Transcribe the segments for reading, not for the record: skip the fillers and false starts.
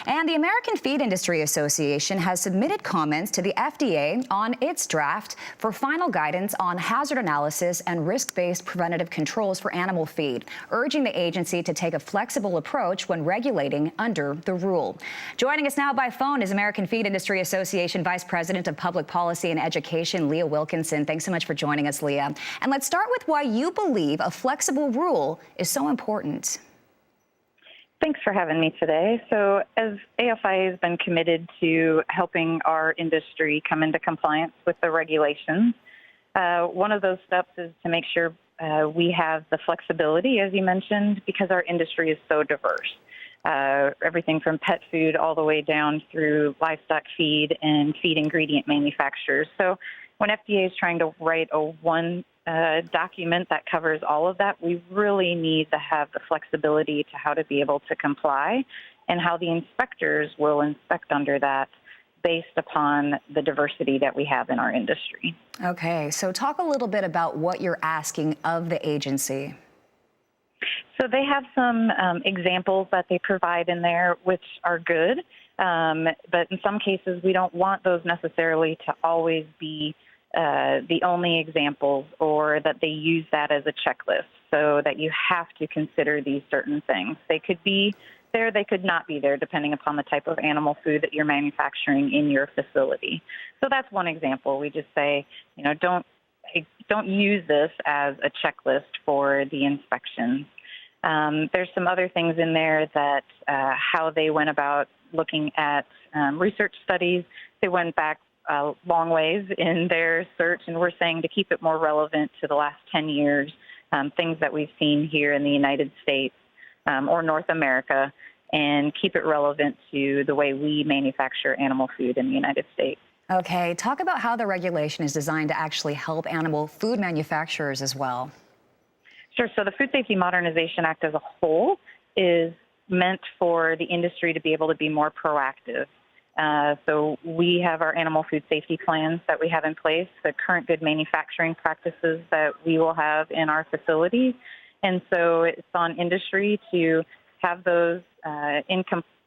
And the American Feed Industry Association has submitted comments to the FDA on its draft for final guidance on hazard analysis and risk-based preventative controls for animal feed, urging the agency to take a flexible approach when regulating under the rule. Joining us now by phone is American Feed Industry Association Vice President of Public Policy and Education, Leah Wilkinson. Thanks so much for joining us, Leah. And let's start with why you believe a flexible rule is so important. Thanks for having me today. So as AFIA has been committed to helping our industry come into compliance with the regulations, one of those steps is to make sure we have the flexibility, as you mentioned, because our industry is so diverse. Everything from pet food all the way down through livestock feed and feed ingredient manufacturers. So when FDA is trying to write a one document that covers all of that, we really need to have the flexibility to how to be able to comply and how the inspectors will inspect under that based upon the diversity that we have in our industry. Okay, so talk a little bit about what you're asking of the agency. So they have some examples that they provide in there, which are good, but in some cases we don't want those necessarily to always be the only examples, or that they use that as a checklist, so that you have to consider these certain things. They could be there, they could not be there, depending upon the type of animal food that you're manufacturing in your facility. So that's one example. We just say, you know, don't use this as a checklist for the inspections. There's some other things in there that how they went about looking at research studies. They went back long ways in their search, and we're saying to keep it more relevant to the last 10 years, things that we've seen here in the United States or North America, and keep it relevant to the way we manufacture animal food in the United States. Okay, talk about how the regulation is designed to actually help animal food manufacturers as well. Sure. So the Food Safety Modernization Act as a whole is meant for the industry to be able to be more proactive. So we have our animal food safety plans that we have in place, the current good manufacturing practices that we will have in our facilities. And so it's on industry to have those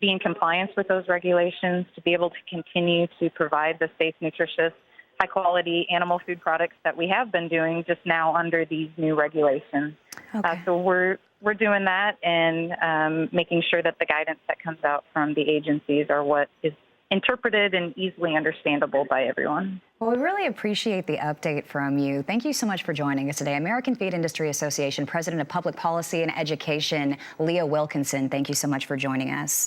be in compliance with those regulations, to be able to continue to provide the safe, nutritious, high-quality animal food products that we have been doing, just now under these new regulations. Okay. So we're doing that, and making sure that the guidance that comes out from the agencies are what is interpreted and easily understandable by everyone. Well, we really appreciate the update from you. Thank you so much for joining us today. American Feed Industry Association President of Public Policy and Education, Leah Wilkinson, thank you so much for joining us.